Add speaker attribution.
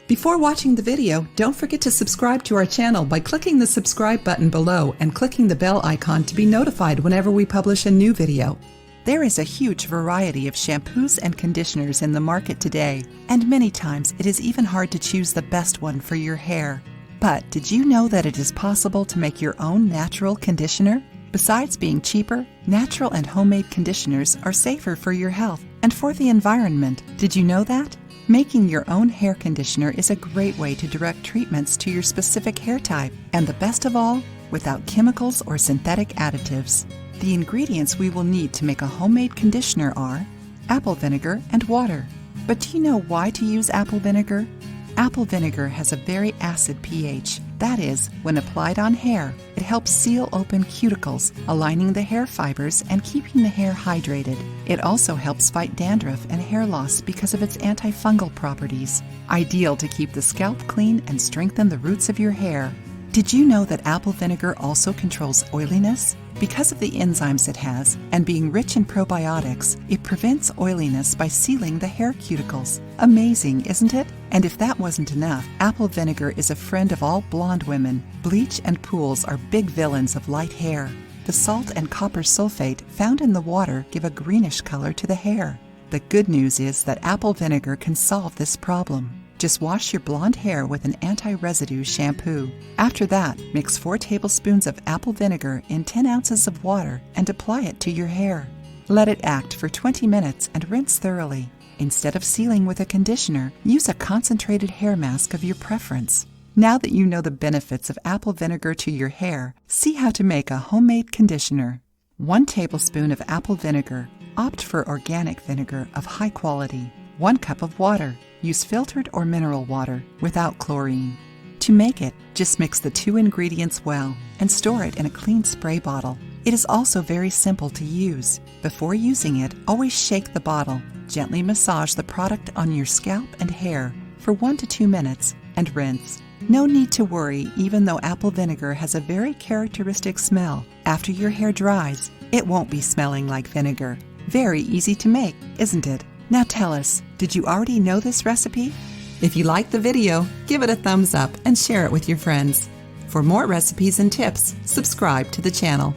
Speaker 1: Before watching the video, don't forget to subscribe to our channel by clicking the subscribe button below and clicking the bell icon to be notified whenever we publish a new video. There is a huge variety of shampoos and conditioners in the market today, and many times it is even hard to choose the best one for your hair. But did you know that it is possible to make your own natural conditioner? Besides being cheaper, natural and homemade conditioners are safer for your health and for the environment. Did you know that? Making your own hair conditioner is a great way to direct treatments to your specific hair type, and the best of all, without chemicals or synthetic additives. The ingredients we will need to make a homemade conditioner are apple vinegar and water. But do you know why to use apple vinegar? Apple vinegar has a very acid pH. That is, when applied on hair, it helps seal open cuticles, aligning the hair fibers and keeping the hair hydrated. It also helps fight dandruff and hair loss because of its antifungal properties, ideal to keep the scalp clean and strengthen the roots of your hair. Did you know that apple vinegar also controls oiliness? Because of the enzymes it has, and being rich in probiotics, it prevents oiliness by sealing the hair cuticles. Amazing, isn't it? And if that wasn't enough, apple vinegar is a friend of all blonde women. Bleach and pools are big villains of light hair. The salt and copper sulfate found in the water give a greenish color to the hair. The good news is that apple vinegar can solve this problem. Just wash your blonde hair with an anti-residue shampoo. After that, mix 4 tablespoons of apple vinegar in 10 ounces of water and apply it to your hair. Let it act for 20 minutes and rinse thoroughly. Instead of sealing with a conditioner, use a concentrated hair mask of your preference. Now that you know the benefits of apple vinegar to your hair, see how to make a homemade conditioner. 1 tablespoon of apple vinegar. Opt for organic vinegar of high quality. 1 cup of water. Use filtered or mineral water without chlorine. To make it, just mix the 2 ingredients well and store it in a clean spray bottle. It is also very simple to use. Before using it, always shake the bottle. Gently massage the product on your scalp and hair for 1 to 2 minutes and rinse. No need to worry, even though apple vinegar has a very characteristic smell. After your hair dries, it won't be smelling like vinegar. Very easy to make, isn't it? Now tell us, did you already know this recipe? If you liked the video, give it a thumbs up and share it with your friends. For more recipes and tips, subscribe to the channel.